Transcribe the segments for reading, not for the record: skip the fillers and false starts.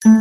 Hi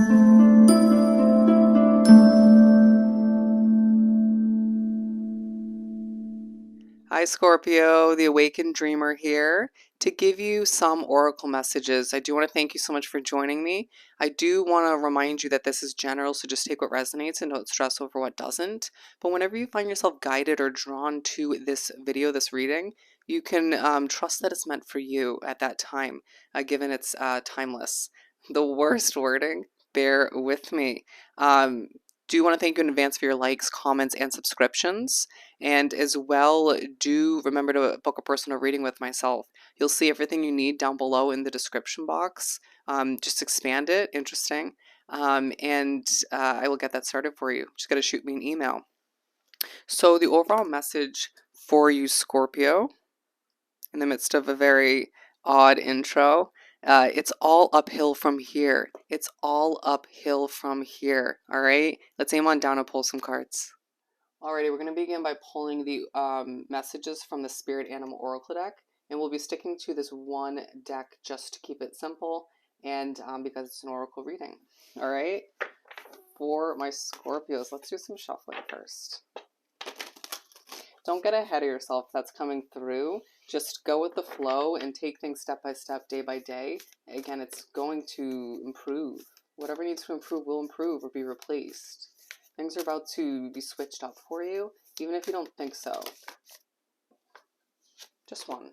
Scorpio, the Awakened Dreamer here to give you some oracle messages. I do want to thank you so much for joining me. I do want to remind you that this is general, so just take what resonates and don't stress over what doesn't. But whenever you find yourself guided or drawn to this video, this reading, you can trust that it's meant for you at that time, given it's timeless. The worst wording, bear with me. Do want to thank you in advance for your likes, comments, and subscriptions. And as well, do remember to book a personal reading with myself. You'll see everything you need down below in the description box. Just expand it, interesting. And I will get that started for you. Just got to shoot me an email. So the overall message for you, Scorpio, in the midst of a very odd intro, it's all uphill from here. It's all uphill from here. All right, let's aim on down and pull some cards. Alrighty, we're going to begin by pulling the messages from the Spirit Animal Oracle deck, and we'll be sticking to this one deck just to keep it simple, and because it's an oracle reading. Alright, for my Scorpios, let's do some shuffling first. Don't get ahead of yourself if that's coming through. Just go with the flow and take things step by step, day by day. Again, it's going to improve. Whatever needs to improve will improve or be replaced. Things are about to be switched up for you, even if you don't think so. Just one.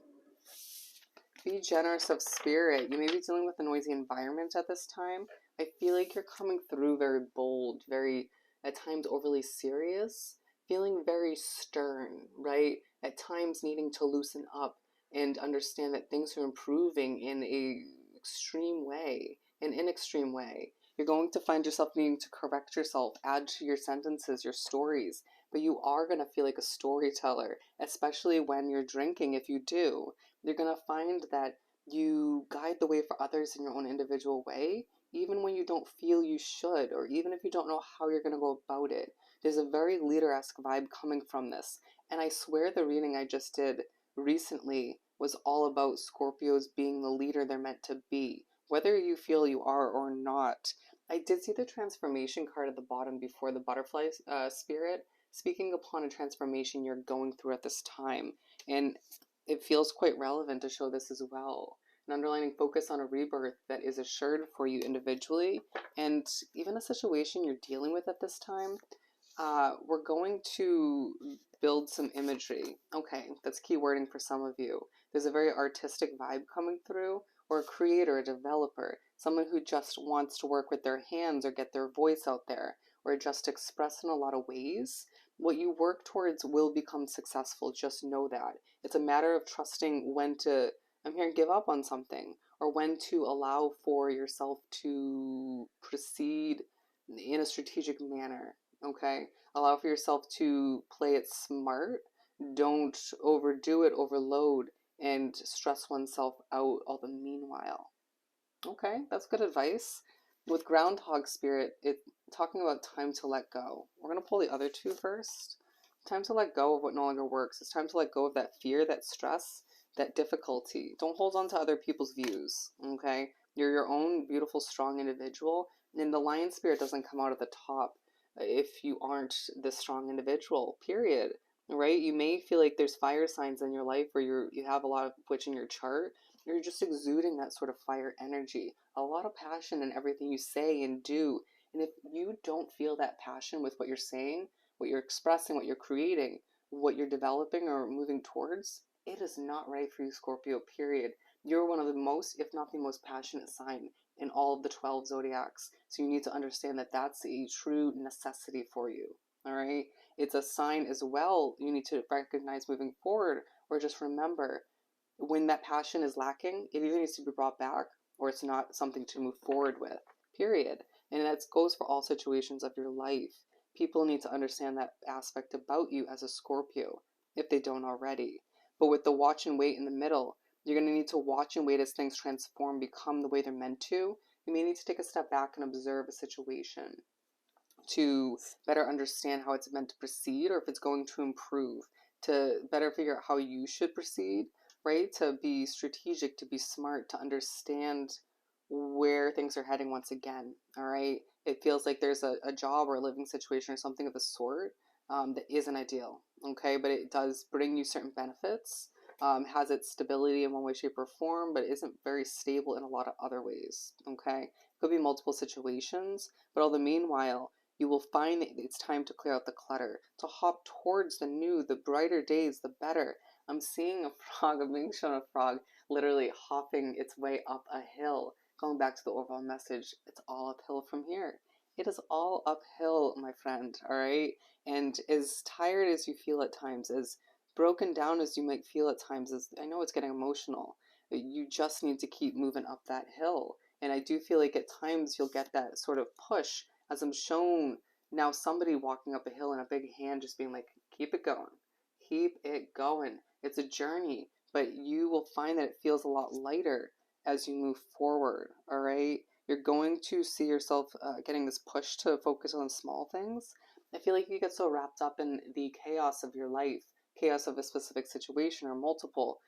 Be generous of spirit. You may be dealing with a noisy environment at this time. I feel like you're coming through very bold, very, at times, overly serious, feeling very stern, right? At times needing to loosen up and understand that things are improving in a extreme way, an extreme way. You're going to find yourself needing to correct yourself, add to your sentences, your stories, but you are going to feel like a storyteller, especially when you're drinking. If you do, you're going to find that you guide the way for others in your own individual way, even when you don't feel you should, or even if you don't know how you're going to go about it. There's a very leader-esque vibe coming from this, and I swear the reading I just did recently was all about Scorpios being the leader they're meant to be, whether you feel you are or not. I did see the transformation card at the bottom before the butterfly spirit, speaking upon a transformation you're going through at this time, and it feels quite relevant to show this as well. An underlining focus on a rebirth that is assured for you individually, and even a situation you're dealing with at this time. We're going to build some imagery. Okay, that's key wording for some of you. There's a very artistic vibe coming through, or a creator, a developer, someone who just wants to work with their hands or get their voice out there, or just express in a lot of ways. What you work towards will become successful, just know that. It's a matter of trusting when to, I'm here, give up on something, or when to allow for yourself to proceed in a strategic manner. Okay, allow for yourself to play it smart. Don't overdo it, overload, and stress oneself out all the meanwhile. Okay, that's good advice. With Groundhog Spirit, it's talking about time to let go. We're going to pull the other two first. Time to let go of what no longer works. It's time to let go of that fear, that stress, that difficulty. Don't hold on to other people's views, okay? You're your own beautiful, strong individual, and the Lion Spirit doesn't come out at the top if you aren't this strong individual, period. Right? You may feel like there's fire signs in your life where you have a lot of which in your chart. You're just exuding that sort of fire energy, a lot of passion in everything you say and do. And if you don't feel that passion with what you're saying, what you're expressing, what you're creating, what you're developing or moving towards, it is not right for you, Scorpio, period. You're one of the most, if not the most passionate sign in all of the 12 zodiacs. So you need to understand that that's a true necessity for you. All right. It's a sign as well you need to recognize moving forward, or just remember when that passion is lacking, it either needs to be brought back or it's not something to move forward with, period. And that goes for all situations of your life. People need to understand that aspect about you as a Scorpio, if they don't already. But with the watch and wait in the middle, you're going to need to watch and wait as things transform, become the way they're meant to. You may need to take a step back and observe a situation to better understand how it's meant to proceed, or if it's going to improve, to better figure out how you should proceed, right? To be strategic, to be smart, to understand where things are heading once again. All right. It feels like there's a job or a living situation or something of the sort that isn't ideal. Okay. But it does bring you certain benefits, has its stability in one way, shape, or form, but isn't very stable in a lot of other ways. Okay. It could be multiple situations, but all the meanwhile, you will find that it's time to clear out the clutter, to hop towards the new, the brighter days, the better. I'm seeing a frog, I'm being shown a frog literally hopping its way up a hill. Going back to the overall message, it's all uphill from here. It is all uphill, my friend, all right? And as tired as you feel at times, as broken down as you might feel at times, as I know it's getting emotional, you just need to keep moving up that hill. And I do feel like at times you'll get that sort of push, as I'm shown now somebody walking up a hill and a big hand just being like, keep it going. Keep it going. It's a journey, but you will find that it feels a lot lighter as you move forward, all right? You're going to see yourself getting this push to focus on small things. I feel like you get so wrapped up in the chaos of your life, chaos of a specific situation or multiple,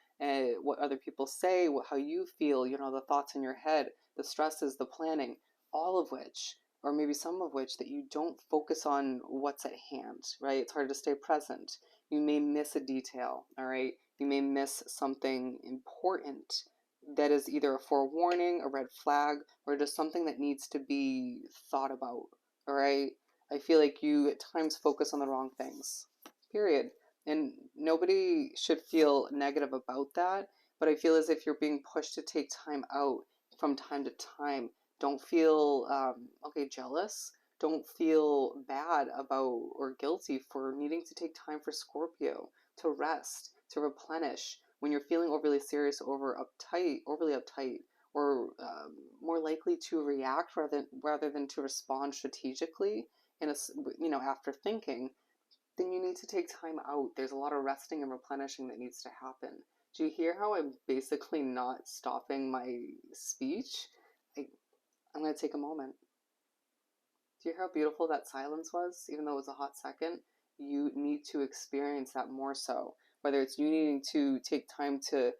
what other people say, how you feel, the thoughts in your head, the stresses, the planning, all of which, or maybe some of which, that you don't focus on what's at hand, right? It's hard to stay present. You may miss a detail, all right? You may miss something important that is either a forewarning, a red flag, or just something that needs to be thought about, all right? I feel like you at times focus on the wrong things, period. And nobody should feel negative about that, but I feel as if you're being pushed to take time out from time to time. Don't feel, jealous. Don't feel bad about or guilty for needing to take time for Scorpio to rest, to replenish. When you're feeling overly serious, overly uptight, or more likely to react rather than to respond strategically, after thinking, then you need to take time out. There's a lot of resting and replenishing that needs to happen. Do you hear how I'm basically not stopping my speech? I'm going to take a moment. Do you hear how beautiful that silence was? Even though it was a hot second, you need to experience that more so. Whether it's you needing to take time to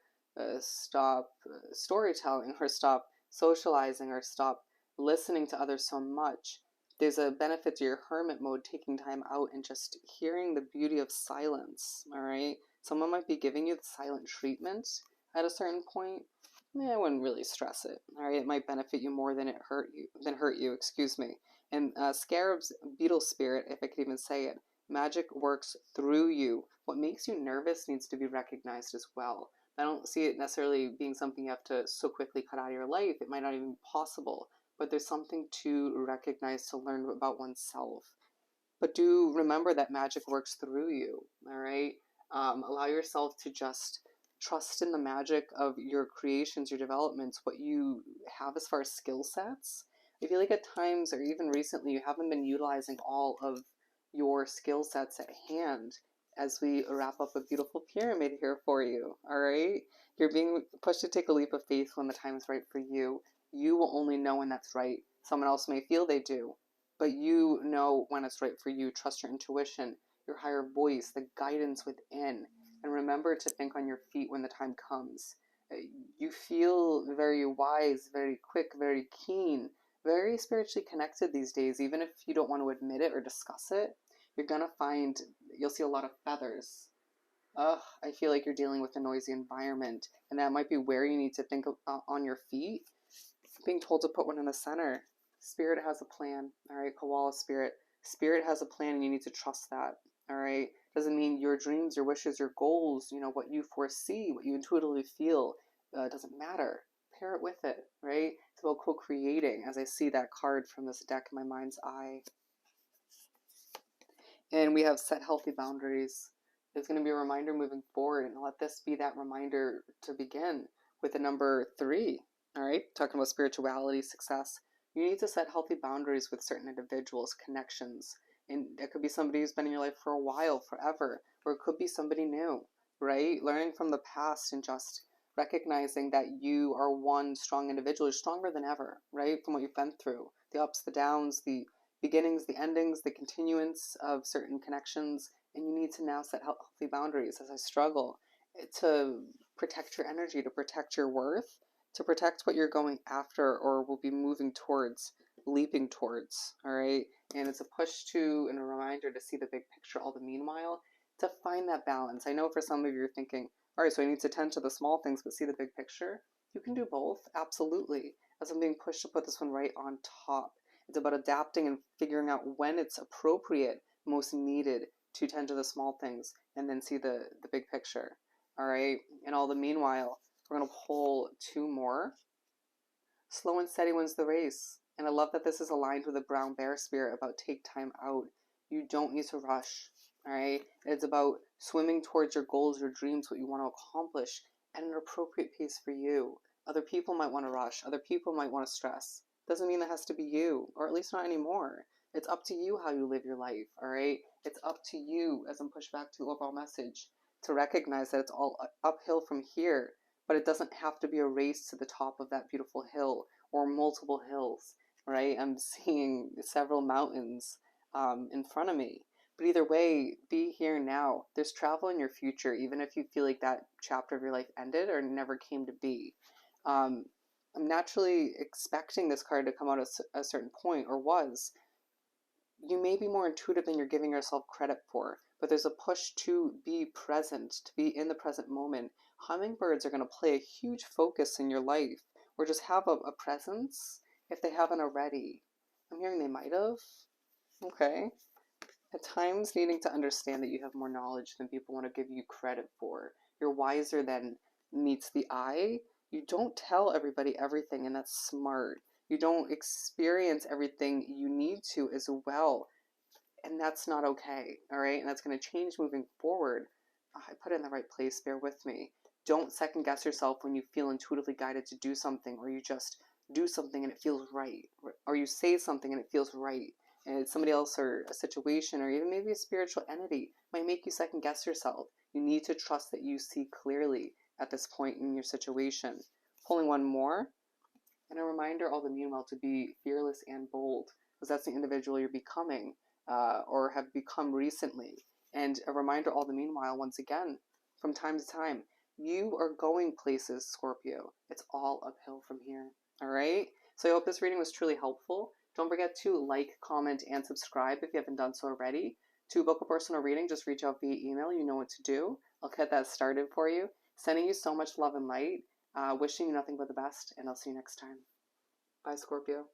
stop storytelling, or stop socializing, or stop listening to others so much. There's a benefit to your hermit mode, taking time out and just hearing the beauty of silence, all right? Someone might be giving you the silent treatment at a certain point. I wouldn't really stress it, all right? It might benefit you more than hurt you, excuse me. And Scarab's beetle spirit, if I could even say it, magic works through you. What makes you nervous needs to be recognized as well. I don't see it necessarily being something you have to so quickly cut out of your life. It might not even be possible, but there's something to recognize, to learn about oneself. But do remember that magic works through you, all right? Allow yourself to just trust in the magic of your creations, your developments, what you have as far as skill sets. I feel like at times, or even recently, you haven't been utilizing all of your skill sets at hand as we wrap up a beautiful pyramid here for you, all right? You're being pushed to take a leap of faith when the time is right for you. You will only know when that's right. Someone else may feel they do, but you know when it's right for you. Trust your intuition, your higher voice, the guidance within, and remember to think on your feet when the time comes. You feel very wise, very quick, very keen, very spiritually connected these days. Even if you don't want to admit it or discuss it, you're gonna find you'll see a lot of feathers. Ugh, I feel like you're dealing with a noisy environment, and that might be where you need to think of, on your feet. Being told to put one in the center. Spirit has a plan, all right? Koala spirit. Spirit has a plan, and you need to trust that, all right? Doesn't mean your dreams, your wishes, your goals, what you foresee, what you intuitively feel, doesn't matter. Pair it with it, right? It's about co-creating, as I see that card from this deck in my mind's eye. And we have set healthy boundaries. It's going to be a reminder moving forward, and let this be that reminder to begin with the number 3. All right, talking about spirituality, success. You need to set healthy boundaries with certain individuals, connections. And it could be somebody who's been in your life for a while, forever, or it could be somebody new, right? Learning from the past and just recognizing that you are one strong individual. You're stronger than ever, right? From what you've been through, the ups, the downs, the beginnings, the endings, the continuance of certain connections, and you need to now set healthy boundaries. As I struggle to protect your energy, to protect your worth, to protect what you're going after or will be moving towards, leaping towards, all right? And it's a push to and a reminder to see the big picture all the meanwhile, to find that balance. I know for some of you are thinking, all right, so I need to tend to the small things but see the big picture. You can do both, absolutely. As I'm being pushed to put this one right on top. It's about adapting and figuring out when it's appropriate, most needed to tend to the small things and then see the big picture. All right. And all the meanwhile, we're going to pull two more. Slow and steady wins the race. And I love that this is aligned with the brown bear spirit about take time out. You don't need to rush. All right. It's about swimming towards your goals, your dreams, what you want to accomplish at an appropriate pace for you. Other people might want to rush. Other people might want to stress. Doesn't mean that has to be you, or at least not anymore. It's up to you how you live your life. All right. It's up to you, as I'm pushed back to the overall message, to recognize that it's all uphill from here, but it doesn't have to be a race to the top of that beautiful hill or multiple hills, right? I'm seeing several mountains in front of me. But either way, be here now. There's travel in your future, even if you feel like that chapter of your life ended or never came to be. I'm naturally expecting this card to come out at a certain point, or was. You may be more intuitive than you're giving yourself credit for, but there's a push to be present, to be in the present moment. Hummingbirds are going to play a huge focus in your life, or just have a presence if they haven't already. I'm hearing they might have. Okay. At times, needing to understand that you have more knowledge than people want to give you credit for. You're wiser than meets the eye. You don't tell everybody everything, and that's smart. You don't experience everything you need to as well, and that's not okay, all right? And that's going to change moving forward. I put it in the right place, bear with me. Don't second guess yourself when you feel intuitively guided to do something, or you just do something and it feels right, or you say something and it feels right, and it's somebody else or a situation or even maybe a spiritual entity might make you second guess yourself. You need to trust that you see clearly at this point in your situation. Pulling one more, and a reminder all the meanwhile to be fearless and bold, because that's the individual you're becoming or have become recently. And a reminder all the meanwhile, once again, from time to time, you are going places, Scorpio. It's all uphill from here. All right? So I hope this reading was truly helpful. Don't forget to like, comment, and subscribe if you haven't done so already. To book a personal reading, just reach out via email. You know what to do. I'll get that started for you. Sending you so much love and light. Wishing you nothing but the best, and I'll see you next time. Bye, Scorpio.